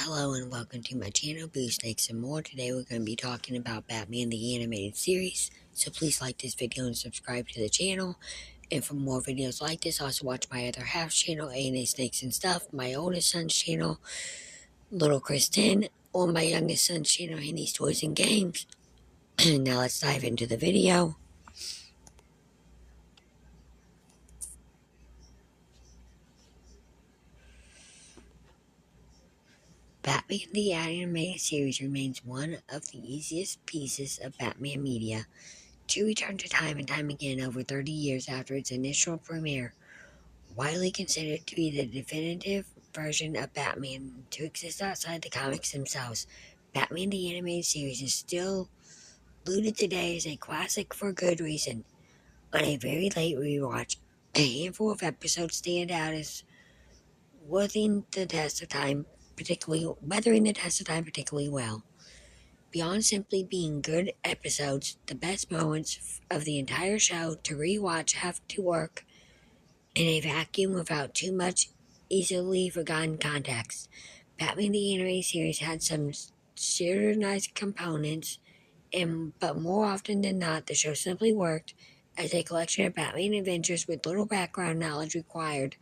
Hello and welcome to my channel, Boo Snakes and More. Today we're going to be talking about Batman the Animated Series. So please like this video and subscribe to the channel. And for more videos like this, also watch my other half's channel, A&A Snakes and Stuff, my oldest son's channel, Little Chris 10, or my youngest son's channel, Henny's Toys and Games. Now let's dive into the video. Batman the Animated Series remains one of the easiest pieces of Batman media to return to time and time again over 30 years after its initial premiere. Widely considered to be the definitive version of Batman to exist outside the comics themselves, Batman the Animated Series is still lauded today as a classic for good reason. On a very late rewatch, a handful of episodes stand out as weathering the test of time particularly well. Beyond simply being good episodes, the best moments of the entire show to rewatch have to work in a vacuum without too much easily forgotten context. Batman the Animated Series had some serialized components, but more often than not, the show simply worked as a collection of Batman adventures with little background knowledge required.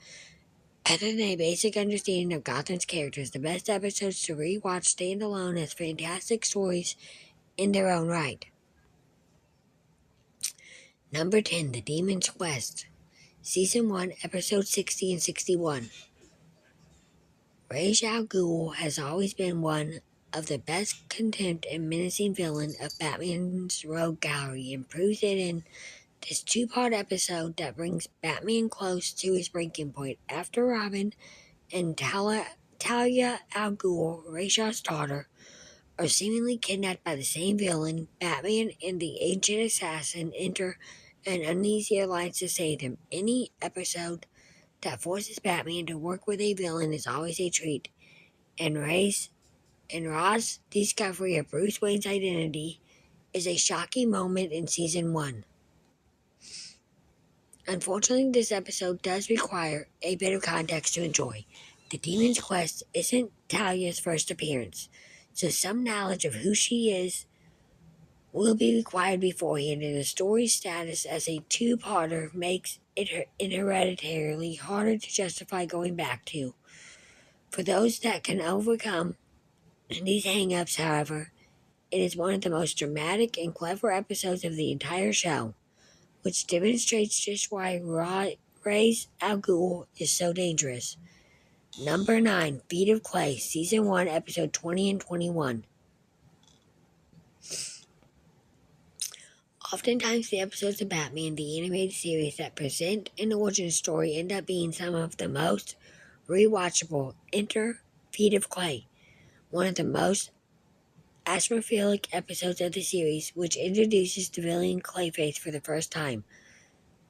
Other than a basic understanding of Gotham's characters, the best episodes to rewatch stand alone as fantastic stories in their own right. Number 10, The Demon's Quest. Season 1, Episodes 60 and 61. Ra's al Ghul has always been one of the best contempt and menacing villain of Batman's rogue gallery, and proves it in this two-part episode that brings Batman close to his breaking point. After Robin and Talia al Ghul, Ra's al's daughter, are seemingly kidnapped by the same villain, Batman and the ancient assassin enter an uneasy alliance to save them. Any episode that forces Batman to work with a villain is always a treat, and Ra's discovery of Bruce Wayne's identity is a shocking moment in Season 1. Unfortunately, this episode does require a bit of context to enjoy. The Demon's Quest isn't Talia's first appearance, so some knowledge of who she is will be required beforehand, and the story's status as a two-parter makes it hereditarily harder to justify going back to. For those that can overcome these hang-ups, however, it is one of the most dramatic and clever episodes of the entire show, which demonstrates just why Ra's al Ghul is so dangerous. Number 9, Feet of Clay, Season 1, Episode 20 and 21. Oftentimes, the episodes of Batman, the animated series that present an origin story, end up being some of the most rewatchable. Enter Feet of Clay, one of the most atmospheric episodes of the series, which introduces the villain Clayface for the first time.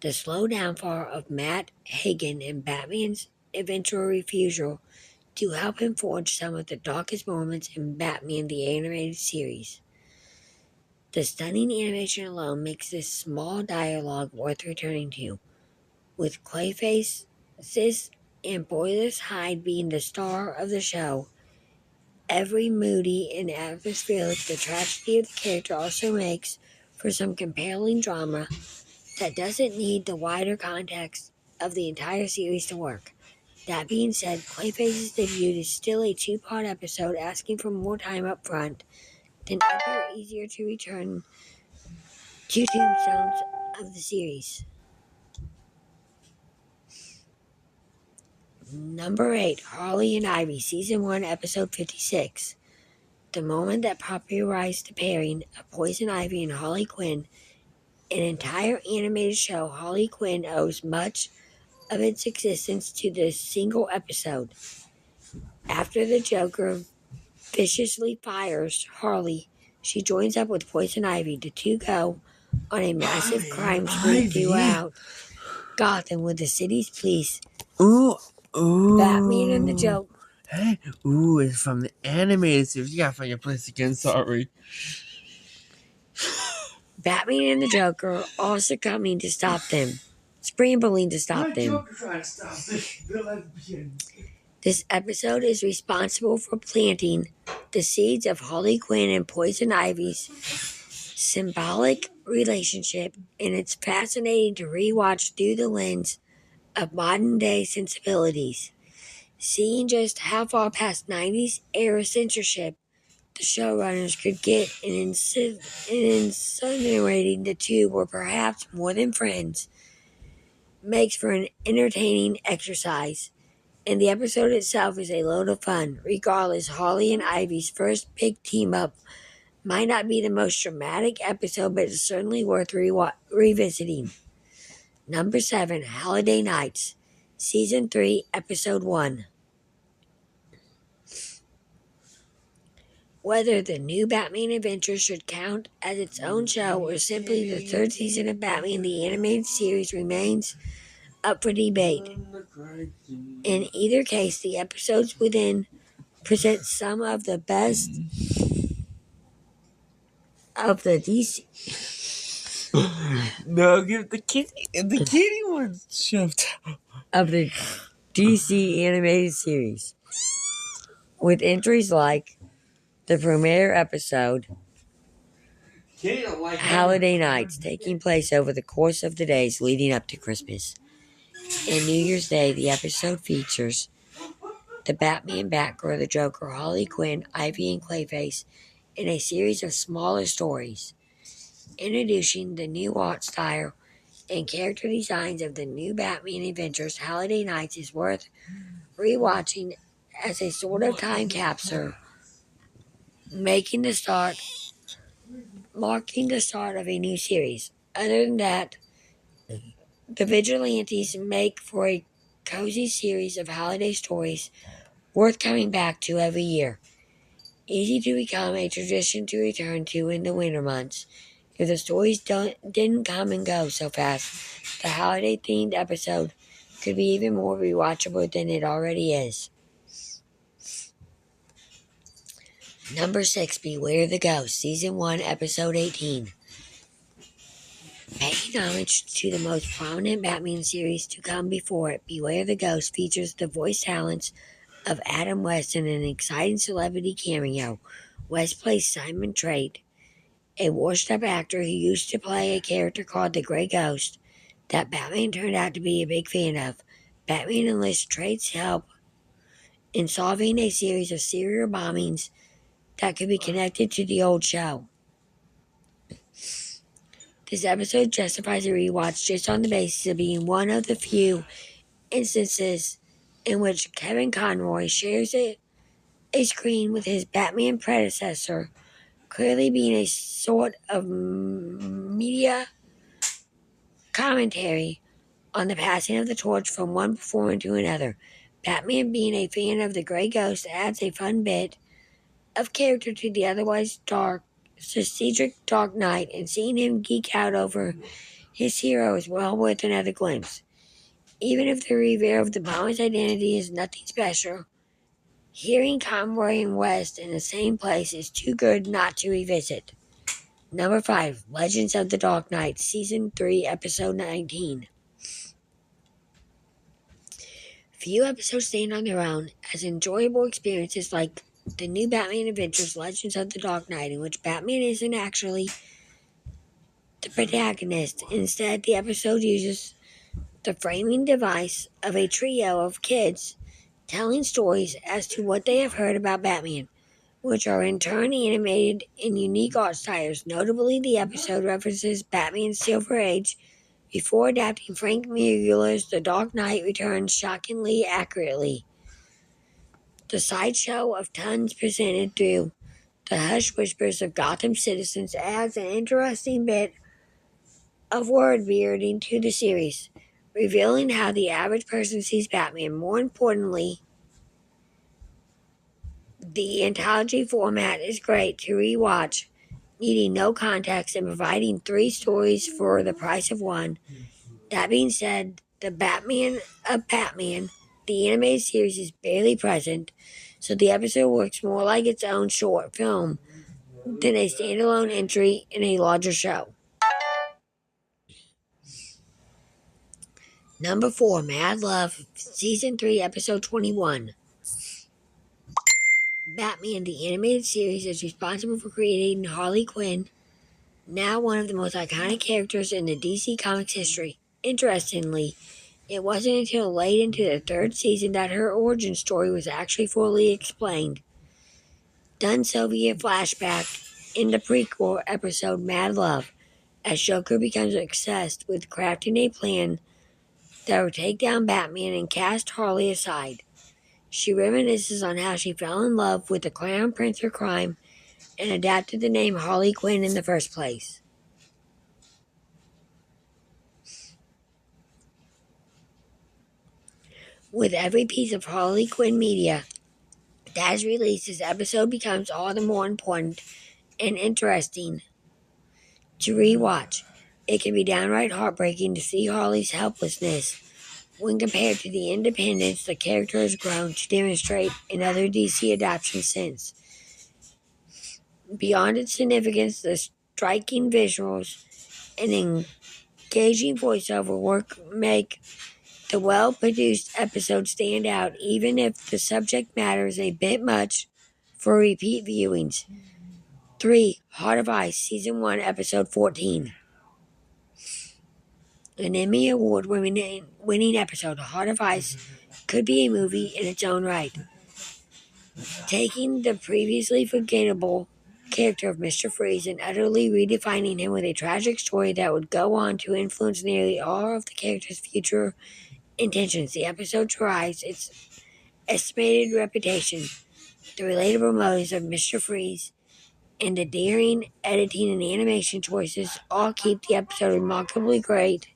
The slow downfall of Matt Hagen and Batman's eventual refusal to help him forge some of the darkest moments in Batman the Animated Series. The stunning animation alone makes this small dialogue worth returning to, with Clayface, Sis, and Boyless Hyde being the star of the show. Every moody and atmospheric, the tragedy of the character also makes for some compelling drama that doesn't need the wider context of the entire series to work. That being said, Clayface's debut is still a two-part episode, asking for more time up front than other easier to return to tombstones of the series. Number 8, Harley and Ivy, Season 1, Episode 56. The moment that popularized the pairing of Poison Ivy and Harley Quinn, an entire animated show, Harley Quinn owes much of its existence to this single episode. After the Joker viciously fires Harley, she joins up with Poison Ivy. The two go on a massive crime spree throughout Gotham with the city's police. Batman and the Joker. Hey, it's from the animated series. You gotta find your place again, sorry. Batman and the Joker also coming to stop them. Scrambling to stop them. Joker trying to stop this. This episode is responsible for planting the seeds of Harley Quinn and Poison Ivy's symbolic relationship, and it's fascinating to rewatch through the lens of modern day sensibilities. Seeing just how far past 90s era censorship the showrunners could get in insinuating the two were perhaps more than friends makes for an entertaining exercise. And the episode itself is a load of fun. Regardless, Harley and Ivy's first big team up might not be the most dramatic episode, but it's certainly worth revisiting. Number 7, Holiday Nights, Season 3, Episode 1. Whether the new Batman Adventures should count as its own show or simply the third season of Batman the Animated Series remains up for debate. In either case, the episodes within present some of the best of the DC No, give the kitty ones shoved. of the DC animated series, with entries like the premiere episode, Kitty don't like Holiday Nights, taking place over the course of the days leading up to Christmas. And New Year's Day, the episode features the Batman, Batgirl, the Joker, Harley Quinn, Ivy, and Clayface in a series of smaller stories, introducing the new art style and character designs of the new Batman Adventures. Holiday Nights is worth rewatching as a sort of time capsule, marking the start of a new series. Other than that, the Vigilantes make for a cozy series of holiday stories worth coming back to every year. Easy to become a tradition to return to in the winter months. If the stories didn't come and go so fast, the holiday-themed episode could be even more rewatchable than it already is. Number 6, Beware the Ghost, Season 1, Episode 18. Paying homage to the most prominent Batman series to come before it, Beware the Ghost features the voice talents of Adam West in an exciting celebrity cameo. West plays Simon Trate, a washed-up actor who used to play a character called the Grey Ghost that Batman turned out to be a big fan of. Batman enlists Trate's help in solving a series of serial bombings that could be connected to the old show. This episode justifies a rewatch just on the basis of being one of the few instances in which Kevin Conroy shares a screen with his Batman predecessor, clearly being a sort of media commentary on the passing of the torch from one performer to another. Batman, being a fan of the Grey Ghost, adds a fun bit of character to the otherwise strategic Dark Knight, and seeing him geek out over his hero is well worth another glimpse. Even if the reveal of the bomber's identity is nothing special, hearing Conroy and West in the same place is too good not to revisit. Number 5, Legends of the Dark Knight, Season 3, Episode 19. Few episodes stand on their own as enjoyable experiences like the new Batman Adventures Legends of the Dark Knight, in which Batman isn't actually the protagonist. Instead, the episode uses the framing device of a trio of kids telling stories as to what they have heard about Batman, which are in turn animated in unique art styles. Notably, the episode references Batman's Silver Age before adapting Frank Mueller's The Dark Knight Returns shockingly accurately. The sideshow of tons presented through the Hush Whispers of Gotham citizens adds an interesting bit of word bearding to the series, revealing how the average person sees Batman. More importantly, the anthology format is great to rewatch, needing no context and providing 3 stories for the price of one. That being said, the Batman of Batman, the animated series, is barely present, so the episode works more like its own short film than a standalone entry in a larger show. Number 4, Mad Love, Season 3, Episode 21. Batman the Animated Series is responsible for creating Harley Quinn, now one of the most iconic characters in the DC Comics history. Interestingly, it wasn't until late into the third season that her origin story was actually fully explained. Done so via flashback in the prequel episode Mad Love, as Joker becomes obsessed with crafting a plan that would take down Batman and cast Harley aside. She reminisces on how she fell in love with the Crown Prince of Crime and adapted the name Harley Quinn in the first place. With every piece of Harley Quinn media that is released, this episode becomes all the more important and interesting to rewatch. It can be downright heartbreaking to see Harley's helplessness when compared to the independence the character has grown to demonstrate in other DC adaptations since. Beyond its significance, the striking visuals and engaging voiceover work make the well-produced episode stand out, even if the subject matter is a bit much for repeat viewings. 3. Heart of Ice, Season 1, Episode 14. An Emmy Award-winning episode, Heart of Ice could be a movie in its own right. Taking the previously forgettable character of Mr. Freeze and utterly redefining him with a tragic story that would go on to influence nearly all of the character's future intentions. The episode tries its estimated reputation, the relatable motives of Mr. Freeze, and the daring editing and animation choices all keep the episode remarkably great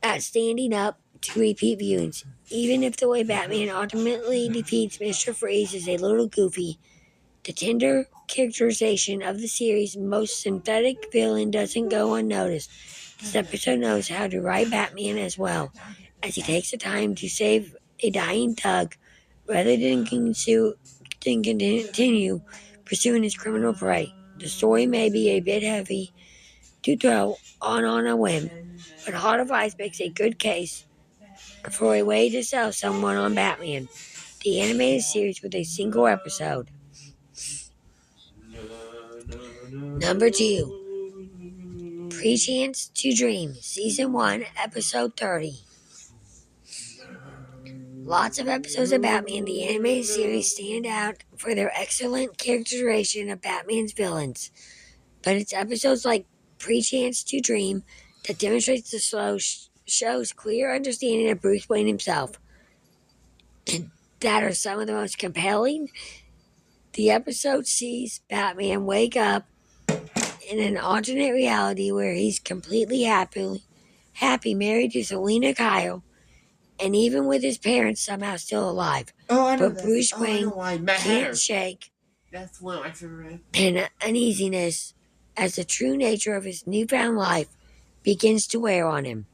at standing up to repeat viewings. Even if the way Batman ultimately defeats Mr. Freeze is a little goofy, the tender characterization of the series' most synthetic villain doesn't go unnoticed. This episode knows how to write Batman as well, as he takes the time to save a dying thug rather than continue pursuing his criminal prey. The story may be a bit heavy to throw on a whim, but Heart of Ice makes a good case for a way to sell someone on Batman, the animated series with a single episode. Number 2. Pre-Chance to Dream, Season 1, Episode 30. Lots of episodes of Batman, the animated series, stand out for their excellent characterization of Batman's villains. But it's episodes like Pre-Chance to Dream that demonstrates the show's clear understanding of Bruce Wayne himself, and that are some of the most compelling. The episode sees Batman wake up in an alternate reality where he's completely happy married to Selena Kyle, and even with his parents somehow still alive. Oh, I know But that. Bruce I Wayne know why. Mad can't Hatter. shake That's one of my favorite. an uneasiness as the true nature of his newfound life begins to wear on him.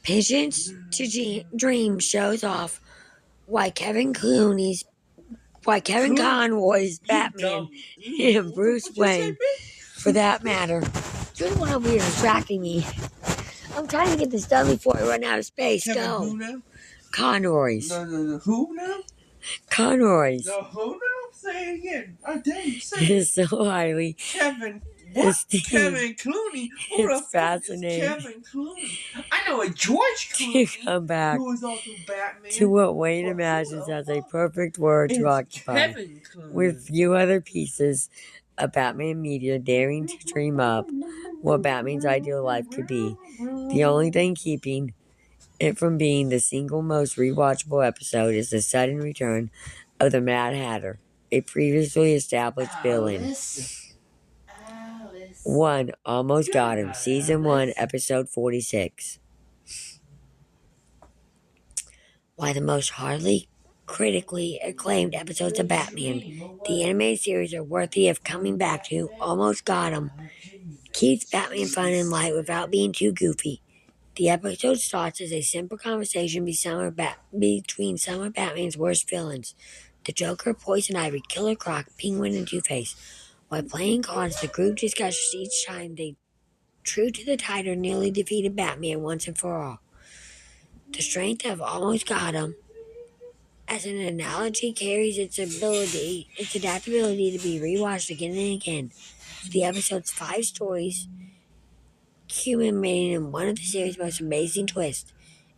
Pigeons to Dream shows off why Kevin Conroy's Batman and Bruce Wayne, for that matter. You're the one over here distracting me. I'm trying to get this done before I run out of space. Kevin Go. who now? Conroy's. No. Who now? Conroy's. No, who now? Say it again. Oh, damn, say it. Is so highly Kevin. What? esteemed. Kevin Clooney? Who the It's fuck fascinating is Kevin Clooney? I know a George to Clooney come back who was also Batman. to what Wayne But who imagines the as a fuck perfect word to is occupy, Kevin Clooney? with few other pieces of Batman media daring to dream up what Batman's ideal life could be. The only thing keeping it from being the single most rewatchable episode is the sudden return of the Mad Hatter, a previously established villain. Alice. 1. Almost Got Him, Season 1, Episode 46. Why the most hardly critically acclaimed episodes of Batman, the animated series, are worthy of coming back to. Almost Got Him keeps Batman fun and light without being too goofy. The episode starts as a simple conversation between some of Batman's worst villains, the Joker, Poison Ivy, Killer Croc, Penguin, and Two-Face. While playing cards, the group discusses each time they, true to the title, nearly defeated Batman once and for all. The strength of Almost Got 'Em as an analogy carries its adaptability to be rewatched again and again. The episode's 5 stories culminating in one of the series' most amazing twists.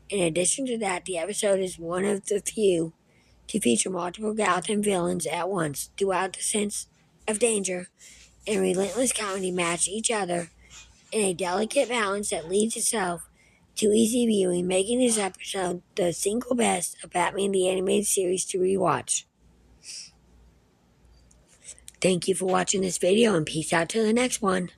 In addition to that, the episode is one of the few to feature multiple Gotham villains at once throughout. The sense of danger and relentless comedy match each other in a delicate balance that leads itself to easy viewing, making this episode the single best of Batman the Animated Series to rewatch. Thank you for watching this video and peace out to the next one.